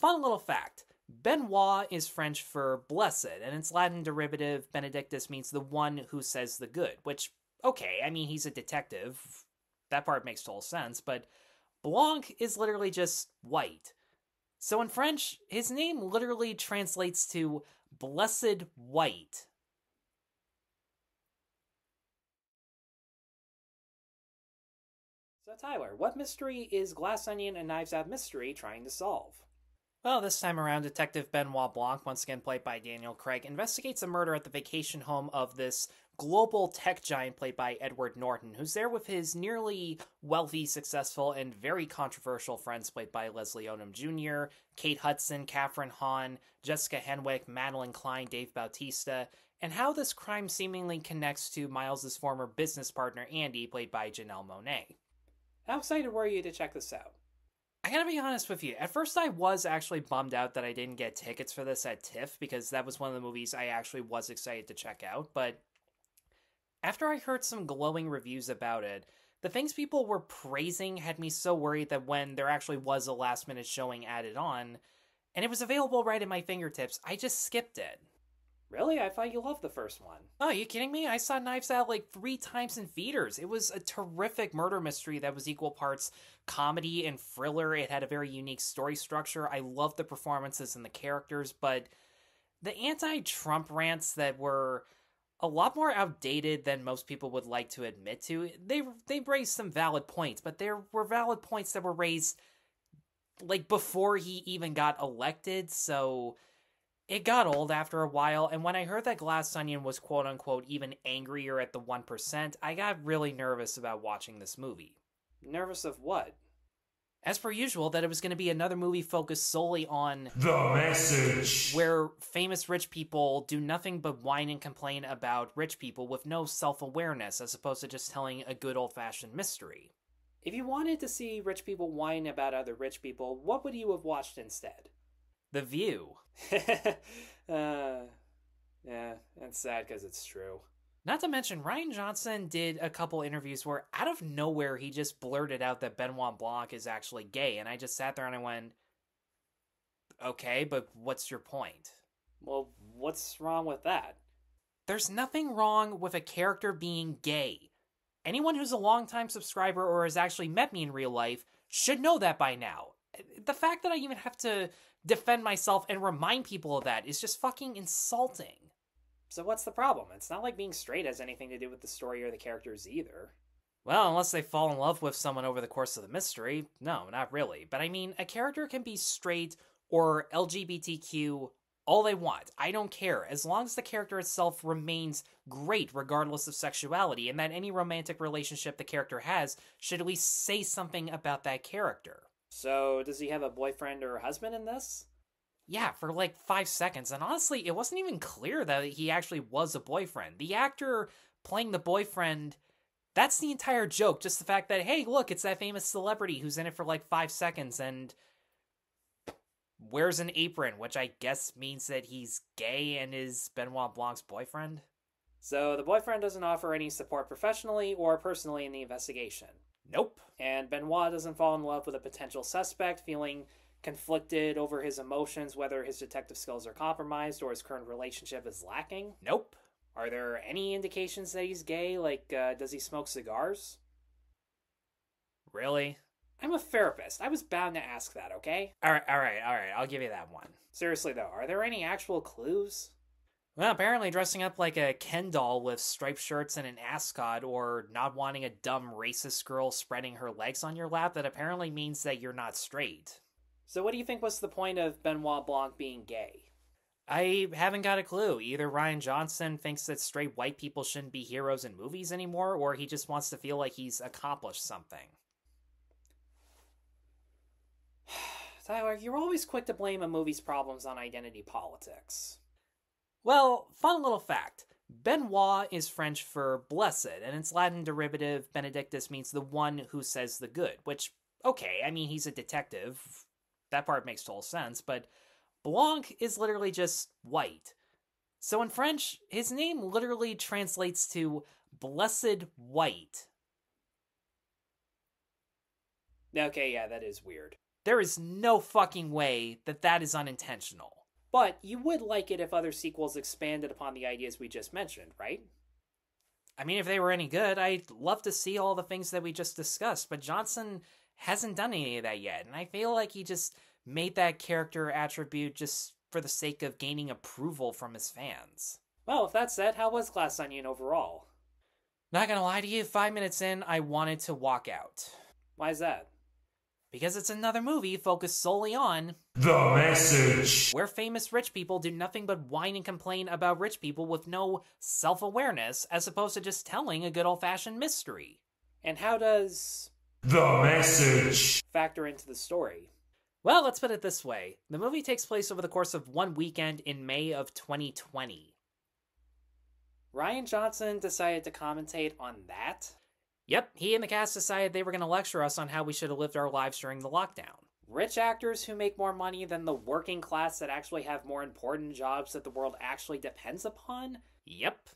fun little fact. Benoit is French for blessed, and its Latin derivative, Benedictus, means the one who says the good, which, okay, I mean, he's a detective. That part makes total sense, but Blanc is literally just white. So in French, his name literally translates to blessed white. So Tyler, what mystery is Glass Onion and Knives Out Mystery trying to solve? Well, this time around, Detective Benoit Blanc, once again played by Daniel Craig, investigates a murder at the vacation home of this global tech giant played by Edward Norton, who's there with his nearly wealthy, successful, and very controversial friends played by Leslie Odom Jr., Kate Hudson, Kathryn Hahn, Jessica Henwick, Madelyn Cline, Dave Bautista, and how this crime seemingly connects to Miles' former business partner Andy, played by Janelle Monáe. How excited were you to check this out? I gotta be honest with you, at first I was actually bummed out that I didn't get tickets for this at TIFF, because that was one of the movies I actually was excited to check out, but after I heard some glowing reviews about it, the things people were praising had me so worried that when there actually was a last-minute showing added on, and it was available right at my fingertips, I just skipped it. Really? I thought you loved the first one. Oh, are you kidding me? I saw Knives Out like 3 times in theaters. It was a terrific murder mystery that was equal parts comedy and thriller. It had a very unique story structure. I loved the performances and the characters, but the anti-Trump rants that were a lot more outdated than most people would like to admit to, they raised some valid points, but there were valid points that were raised like before he even got elected, so it got old after a while, and when I heard that Glass Onion was quote-unquote even angrier at the 1%, I got really nervous about watching this movie. Nervous of what? As per usual, that it was going to be another movie focused solely on the message, where famous rich people do nothing but whine and complain about rich people with no self-awareness, as opposed to just telling a good old-fashioned mystery. If you wanted to see rich people whine about other rich people, what would you have watched instead? The View. Yeah, that's sad because it's true. Not to mention, Rian Johnson did a couple interviews where out of nowhere he just blurted out that Benoit Blanc is actually gay, and I just sat there and I went, okay, but what's your point? Well, what's wrong with that? There's nothing wrong with a character being gay. Anyone who's a longtime subscriber or has actually met me in real life should know that by now. The fact that I even have to defend myself and remind people of that is just fucking insulting. So what's the problem? It's not like being straight has anything to do with the story or the characters either. Well, unless they fall in love with someone over the course of the mystery. No, not really. But I mean, a character can be straight or LGBTQ all they want. I don't care. As long as the character itself remains great regardless of sexuality, and that any romantic relationship the character has should at least say something about that character. So, does he have a boyfriend or husband in this? Yeah, for like 5 seconds, and honestly, it wasn't even clear that he actually was a boyfriend. The actor playing the boyfriend, that's the entire joke, just the fact that, hey, look, it's that famous celebrity who's in it for like 5 seconds and wears an apron, which I guess means that he's gay and is Benoit Blanc's boyfriend. So, the boyfriend doesn't offer any support professionally or personally in the investigation. Nope. And Benoit doesn't fall in love with a potential suspect, feeling conflicted over his emotions, whether his detective skills are compromised or his current relationship is lacking. Nope. Are there any indications that he's gay? Like, does he smoke cigars? Really? I'm a therapist. I was bound to ask that, okay? Alright, I'll give you that one. Seriously though, are there any actual clues? Well, apparently dressing up like a Ken doll with striped shirts and an ascot, or not wanting a dumb racist girl spreading her legs on your lap, that apparently means that you're not straight. So what do you think was the point of Benoit Blanc being gay? I haven't got a clue. Either Rian Johnson thinks that straight white people shouldn't be heroes in movies anymore, or he just wants to feel like he's accomplished something. Tyler, you're always quick to blame a movie's problems on identity politics. Well, fun little fact. Benoit is French for blessed, and its Latin derivative, Benedictus, means the one who says the good, which, okay, I mean, he's a detective. That part makes total sense, but Blanc is literally just white. So in French, his name literally translates to blessed white. Okay, yeah, that is weird. There is no fucking way that that is unintentional. But you would like it if other sequels expanded upon the ideas we just mentioned, right? I mean, if they were any good, I'd love to see all the things that we just discussed, but Johnson hasn't done any of that yet, and I feel like he just made that character attribute just for the sake of gaining approval from his fans. Well, with that said, how was Glass Onion overall? Not gonna lie to you, 5 minutes in, I wanted to walk out. Why is that? Because it's another movie focused solely on the message, where famous rich people do nothing but whine and complain about rich people with no self-awareness, as opposed to just telling a good old-fashioned mystery. And how does the message factor into the story? Well, let's put it this way. The movie takes place over the course of one weekend in May of 2020. Rian Johnson decided to commentate on that? Yep, he and the cast decided they were going to lecture us on how we should have lived our lives during the lockdown. Rich actors who make more money than the working class that actually have more important jobs that the world actually depends upon? Yep.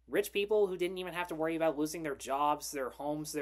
Rich people who didn't even have to worry about losing their jobs, their homes,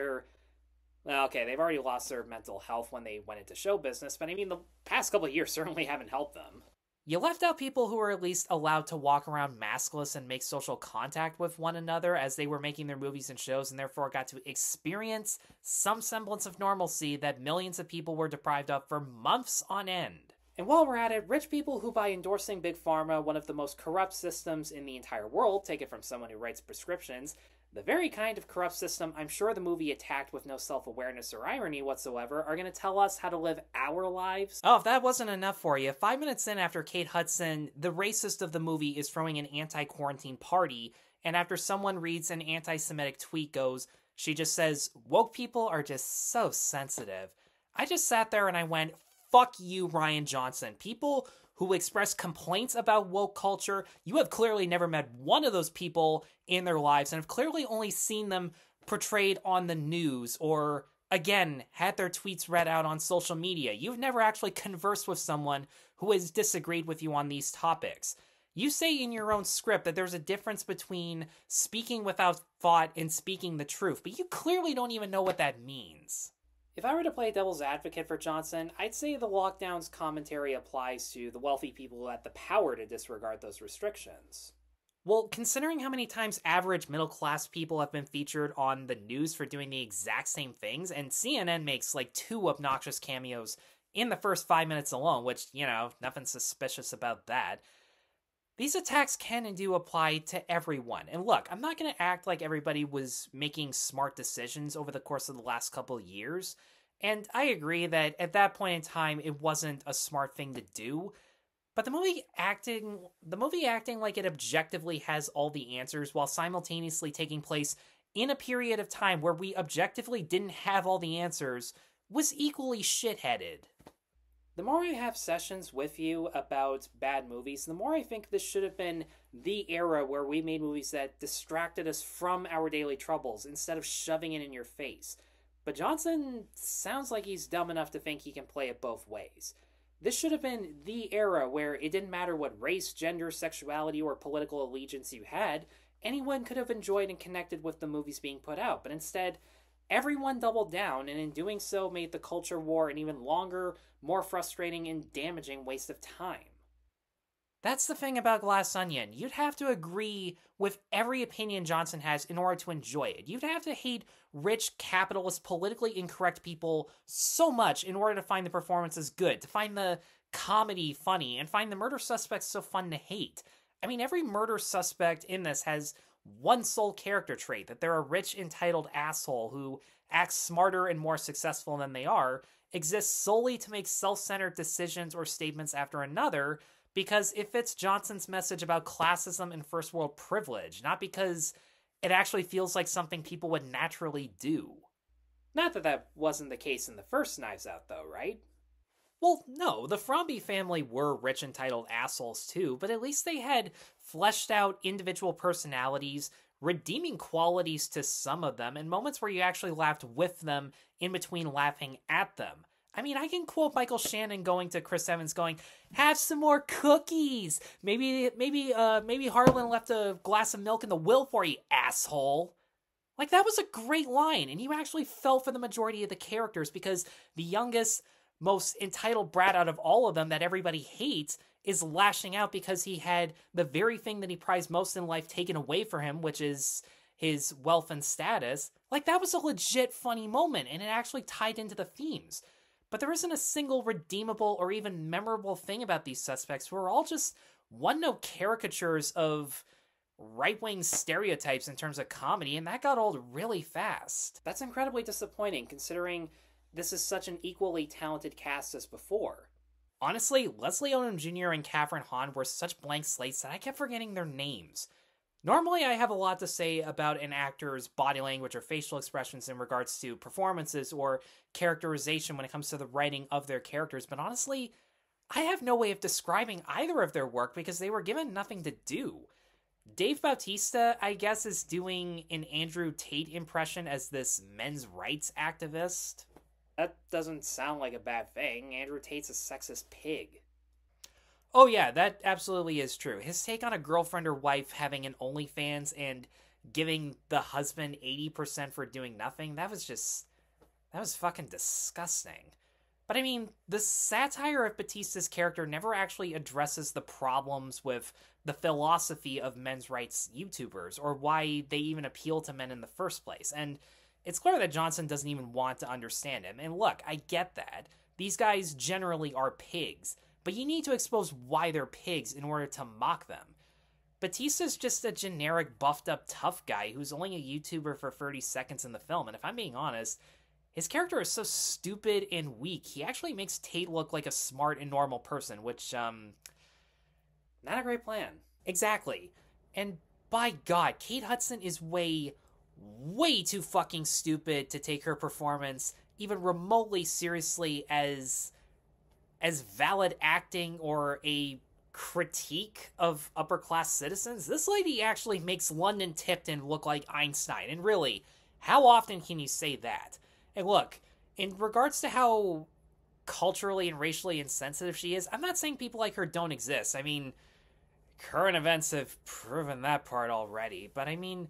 well, okay, they've already lost their mental health when they went into show business, but I mean, the past couple of years certainly haven't helped them. You left out people who were at least allowed to walk around maskless and make social contact with one another as they were making their movies and shows, and therefore got to experience some semblance of normalcy that millions of people were deprived of for months on end. And while we're at it, rich people who, by endorsing Big Pharma, one of the most corrupt systems in the entire world, take it from someone who writes prescriptions, the very kind of corrupt system I'm sure the movie attacked with no self-awareness or irony whatsoever, are going to tell us how to live our lives. Oh, if that wasn't enough for you, 5 minutes in after Kate Hudson, the racist of the movie, is throwing an anti-quarantine party, and after someone reads an anti-Semitic tweet goes, she just says, "Woke people are just so sensitive." I just sat there and I went, fuck you, Rian Johnson. People who express complaints about woke culture, you have clearly never met one of those people in their lives and have clearly only seen them portrayed on the news or, again, had their tweets read out on social media. You've never actually conversed with someone who has disagreed with you on these topics. You say in your own script that there's a difference between speaking without thought and speaking the truth, but you clearly don't even know what that means. If I were to play devil's advocate for Johnson, I'd say the lockdown's commentary applies to the wealthy people who had the power to disregard those restrictions. Well, considering how many times average middle-class people have been featured on the news for doing the exact same things, and CNN makes like 2 obnoxious cameos in the first 5 minutes alone, which, you know, nothing suspicious about that. These attacks can and do apply to everyone. And look, I'm not going to act like everybody was making smart decisions over the course of the last couple of years. And I agree that at that point in time, it wasn't a smart thing to do. But the movie acting like it objectively has all the answers while simultaneously taking place in a period of time where we objectively didn't have all the answers was equally shitheaded. The more I have sessions with you about bad movies, the more I think this should have been the era where we made movies that distracted us from our daily troubles instead of shoving it in your face. But Johnson sounds like he's dumb enough to think he can play it both ways. This should have been the era where it didn't matter what race, gender, sexuality, or political allegiance you had, anyone could have enjoyed and connected with the movies being put out, but instead, everyone doubled down, and in doing so made the culture war an even longer, more frustrating and damaging waste of time. That's the thing about Glass Onion. You'd have to agree with every opinion Johnson has in order to enjoy it. You'd have to hate rich, capitalist, politically incorrect people so much in order to find the performances good, to find the comedy funny, and find the murder suspects so fun to hate. I mean, every murder suspect in this has one sole character trait, that they're a rich, entitled asshole who acts smarter and more successful than they are, exists solely to make self-centered decisions or statements after another, because it fits Johnson's message about classism and first world privilege, not because it actually feels like something people would naturally do. Not that that wasn't the case in the first Knives Out, though, right? Well, no, the Fromby family were rich, entitled assholes too, but at least they had fleshed out individual personalities, redeeming qualities to some of them, and moments where you actually laughed with them in between laughing at them. I mean, I can quote Michael Shannon going to Chris Evans going, "Have some more cookies! Maybe Harlan left a glass of milk in the will for you, asshole!" Like, that was a great line, and you actually felt for the majority of the characters because the youngest, most entitled brat out of all of them that everybody hates is lashing out because he had the very thing that he prized most in life taken away from him, which is his wealth and status. Like, that was a legit funny moment, and it actually tied into the themes. But there isn't a single redeemable or even memorable thing about these suspects, who are all just one-note caricatures of right-wing stereotypes in terms of comedy, and that got old really fast. That's incredibly disappointing, considering this is such an equally talented cast as before. Honestly, Leslie Odom Jr. and Kathryn Hahn were such blank slates that I kept forgetting their names. Normally, I have a lot to say about an actor's body language or facial expressions in regards to performances or characterization when it comes to the writing of their characters, but honestly, I have no way of describing either of their work because they were given nothing to do. Dave Bautista, I guess, is doing an Andrew Tate impression as this men's rights activist. That doesn't sound like a bad thing. Andrew Tate's a sexist pig. Oh yeah, that absolutely is true. His take on a girlfriend or wife having an OnlyFans and giving the husband 80% for doing nothing, that was fucking disgusting. But I mean, the satire of Bautista's character never actually addresses the problems with the philosophy of men's rights YouTubers, or why they even appeal to men in the first place. And it's clear that Johnson doesn't even want to understand him. And look, I get that. These guys generally are pigs, but you need to expose why they're pigs in order to mock them. Bautista's just a generic buffed up tough guy who's only a YouTuber for 30 seconds in the film, and if I'm being honest, his character is so stupid and weak, he actually makes Tate look like a smart and normal person, which, not a great plan. Exactly. And by God, Kate Hudson is way too fucking stupid to take her performance even remotely seriously as valid acting or a critique of upper-class citizens. This lady actually makes London Tipton look like Einstein, and really, how often can you say that? And look, in regards to how culturally and racially insensitive she is, I'm not saying people like her don't exist. I mean, current events have proven that part already, but I mean,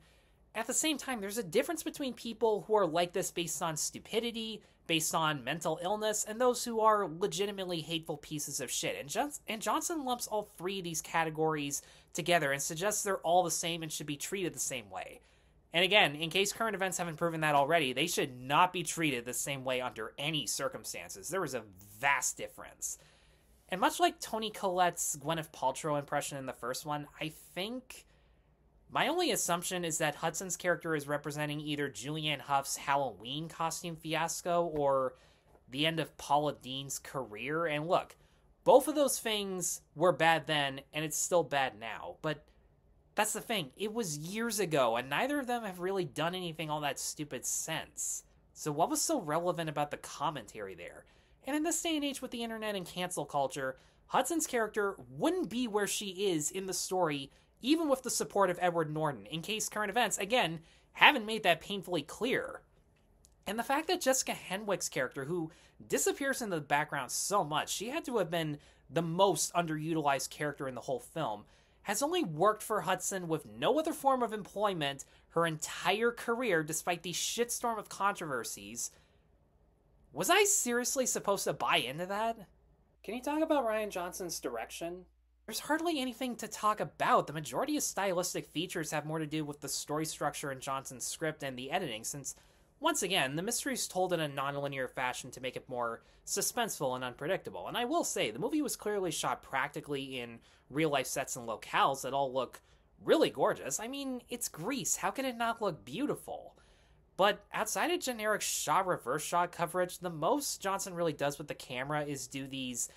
at the same time, there's a difference between people who are like this based on stupidity, based on mental illness, and those who are legitimately hateful pieces of shit. And Johnson lumps all three of these categories together and suggests they're all the same and should be treated the same way. And again, in case current events haven't proven that already, they should not be treated the same way under any circumstances. There is a vast difference. And much like Toni Collette's Gwyneth Paltrow impression in the first one, I think my only assumption is that Hudson's character is representing either Julianne Hough's Halloween costume fiasco or the end of Paula Deen's career. And look, both of those things were bad then, and it's still bad now. But that's the thing, it was years ago, and neither of them have really done anything all that stupid since. So what was so relevant about the commentary there? And in this day and age with the internet and cancel culture, Hudson's character wouldn't be where she is in the story even with the support of Edward Norton, in case current events, again, haven't made that painfully clear. And the fact that Jessica Henwick's character, who disappears in the background so much, she had to have been the most underutilized character in the whole film, has only worked for Hudson with no other form of employment her entire career despite the shitstorm of controversies. Was I seriously supposed to buy into that? Can you talk about Rian Johnson's direction? There's hardly anything to talk about. The majority of stylistic features have more to do with the story structure in Johnson's script and the editing, since, once again, the mystery is told in a nonlinear fashion to make it more suspenseful and unpredictable. And I will say, the movie was clearly shot practically in real-life sets and locales that all look really gorgeous. I mean, it's Greece. How can it not look beautiful? But outside of generic shot-reverse shot coverage, the most Johnson really does with the camera is do these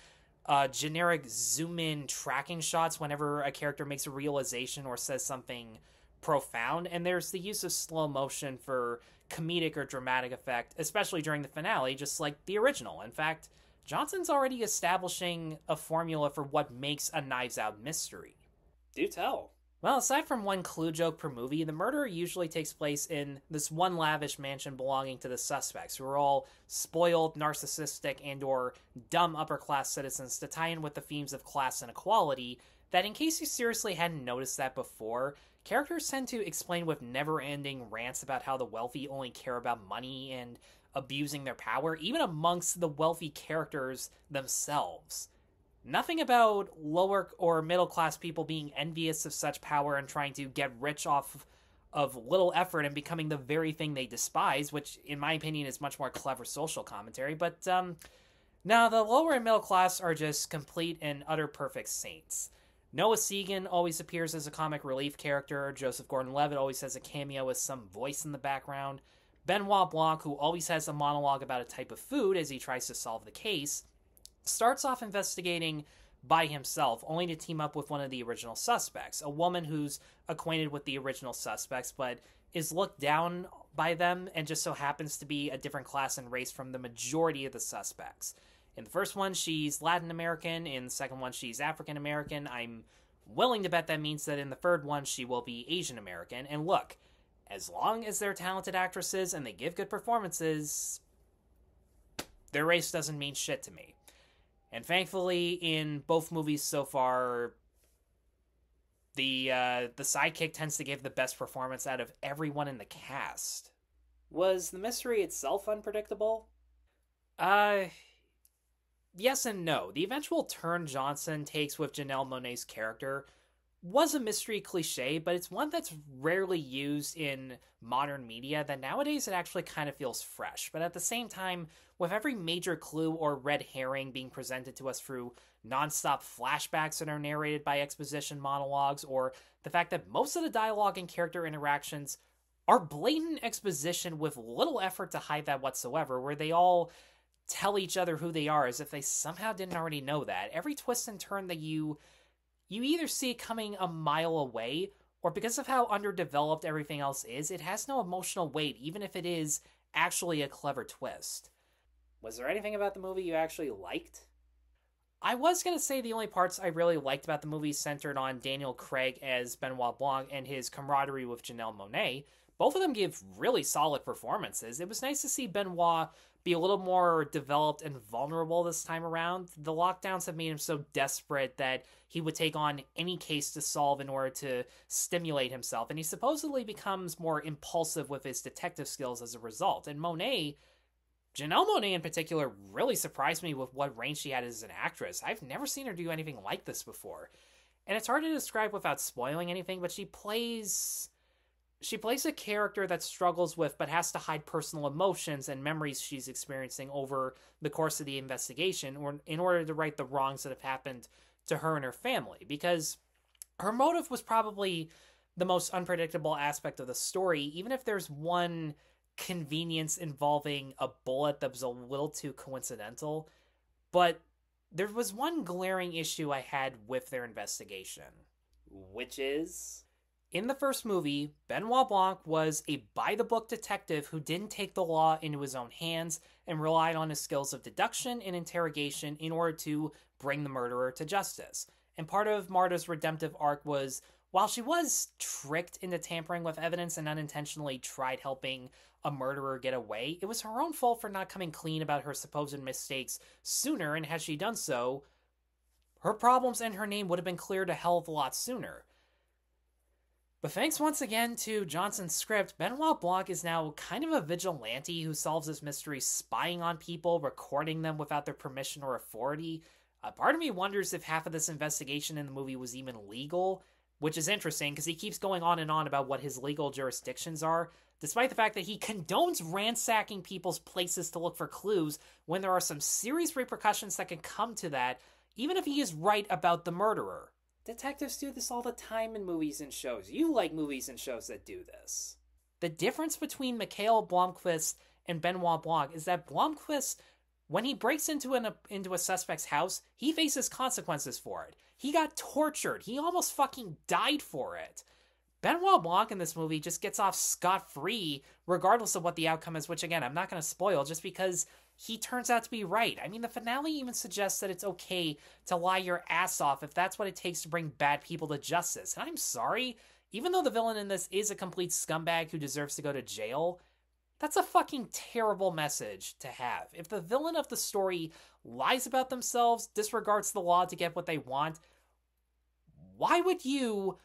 generic zoom-in tracking shots whenever a character makes a realization or says something profound, and there's the use of slow motion for comedic or dramatic effect, especially during the finale, just like the original. In fact, Johnson's already establishing a formula for what makes a Knives Out mystery. Do tell. Well, aside from one clue joke per movie, the murder usually takes place in this one lavish mansion belonging to the suspects, who are all spoiled, narcissistic, and or dumb upper-class citizens to tie in with the themes of class and equality, that in case you seriously hadn't noticed that before, characters tend to explain with never-ending rants about how the wealthy only care about money, and abusing their power, even amongst the wealthy characters themselves. Nothing about lower or middle class people being envious of such power and trying to get rich off of little effort and becoming the very thing they despise, which in my opinion is much more clever social commentary. But now the lower and middle class are just complete and utter perfect saints. Noah Segan always appears as a comic relief character. Joseph Gordon-Levitt always has a cameo with some voice in the background. Benoit Blanc, who always has a monologue about a type of food as he tries to solve the case, starts off investigating by himself, only to team up with one of the original suspects, a woman who's acquainted with the original suspects, but is looked down by them and just so happens to be a different class and race from the majority of the suspects. In the first one, she's Latin American. In the second one, she's African American. I'm willing to bet that means that in the third one, she will be Asian American. And look, as long as they're talented actresses and they give good performances, their race doesn't mean shit to me. And thankfully, in both movies so far, the sidekick tends to give the best performance out of everyone in the cast. Was the mystery itself unpredictable? Yes and no. The eventual turn Johnson takes with Janelle Monáe's character was a mystery cliche, but it's one that's rarely used in modern media that nowadays it actually kind of feels fresh. But at the same time, with every major clue or red herring being presented to us through nonstop flashbacks that are narrated by exposition monologues, or the fact that most of the dialogue and character interactions are blatant exposition with little effort to hide that whatsoever, where they all tell each other who they are as if they somehow didn't already know that. Every twist and turn that you either see coming a mile away, or because of how underdeveloped everything else is, it has no emotional weight, even if it is actually a clever twist. Was there anything about the movie you actually liked? I was going to say the only parts I really liked about the movie centered on Daniel Craig as Benoit Blanc and his camaraderie with Janelle Monáe. Both of them give really solid performances. It was nice to see Benoit be a little more developed and vulnerable this time around. The lockdowns have made him so desperate that he would take on any case to solve in order to stimulate himself, and he supposedly becomes more impulsive with his detective skills as a result. And Monáe, Janelle Monáe in particular, really surprised me with what range she had as an actress. I've never seen her do anything like this before. And it's hard to describe without spoiling anything, but she plays a character that struggles with but has to hide personal emotions and memories she's experiencing over the course of the investigation in order to right the wrongs that have happened to her and her family. Because her motive was probably the most unpredictable aspect of the story, even if there's one convenience involving a bullet that was a little too coincidental. But there was one glaring issue I had with their investigation, which is, in the first movie, Benoit Blanc was a by-the-book detective who didn't take the law into his own hands and relied on his skills of deduction and interrogation in order to bring the murderer to justice. And part of Marta's redemptive arc was, while she was tricked into tampering with evidence and unintentionally tried helping a murderer get away, it was her own fault for not coming clean about her supposed mistakes sooner, and had she done so, her problems and her name would have been cleared a hell of a lot sooner. But thanks once again to Johnson's script, Benoit Blanc is now kind of a vigilante who solves this mystery spying on people, recording them without their permission or authority. Part of me wonders if half of this investigation in the movie was even legal, which is interesting because he keeps going on and on about what his legal jurisdictions are, despite the fact that he condones ransacking people's places to look for clues when there are some serious repercussions that can come to that, even if he is right about the murderer. Detectives do this all the time in movies and shows. You like movies and shows that do this. The difference between Mikhail Blomkvist and Benoit Blanc is that Blomkvist, when he breaks into a suspect's house, he faces consequences for it. He got tortured. He almost fucking died for it. Benoit Blanc in this movie just gets off scot-free regardless of what the outcome is, which again, I'm not going to spoil just because he turns out to be right. I mean, the finale even suggests that it's okay to lie your ass off if that's what it takes to bring bad people to justice. And I'm sorry, even though the villain in this is a complete scumbag who deserves to go to jail, that's a fucking terrible message to have. If the villain of the story lies about themselves, disregards the law to get what they want, why would you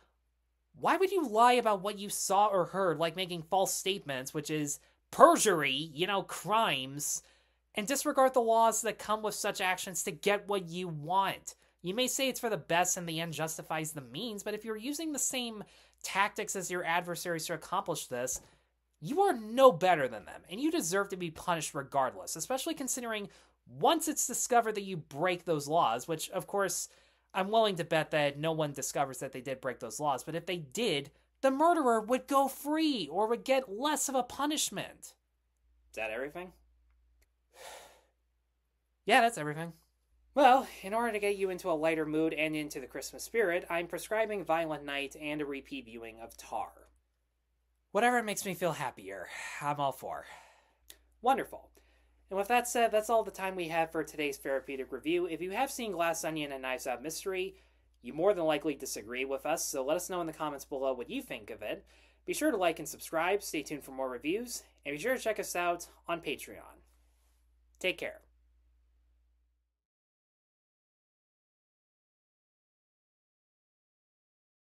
lie about what you saw or heard, like making false statements, which is perjury, crimes, and disregard the laws that come with such actions to get what you want. You may say it's for the best and the end justifies the means, but if you're using the same tactics as your adversaries to accomplish this, you are no better than them, and you deserve to be punished regardless, especially considering once it's discovered that you break those laws, which, of course, I'm willing to bet that no one discovers that they did break those laws, but if they did, the murderer would go free or would get less of a punishment. Is that everything? Yeah, that's everything. Well, in order to get you into a lighter mood and into the Christmas spirit, I'm prescribing Violent Night and a repeat viewing of Tar. Whatever makes me feel happier, I'm all for. Wonderful. And with that said, that's all the time we have for today's Therapeutic review. If you have seen Glass Onion and Knives Out Mystery, you more than likely disagree with us, so let us know in the comments below what you think of it. Be sure to like and subscribe, stay tuned for more reviews, and be sure to check us out on Patreon. Take care.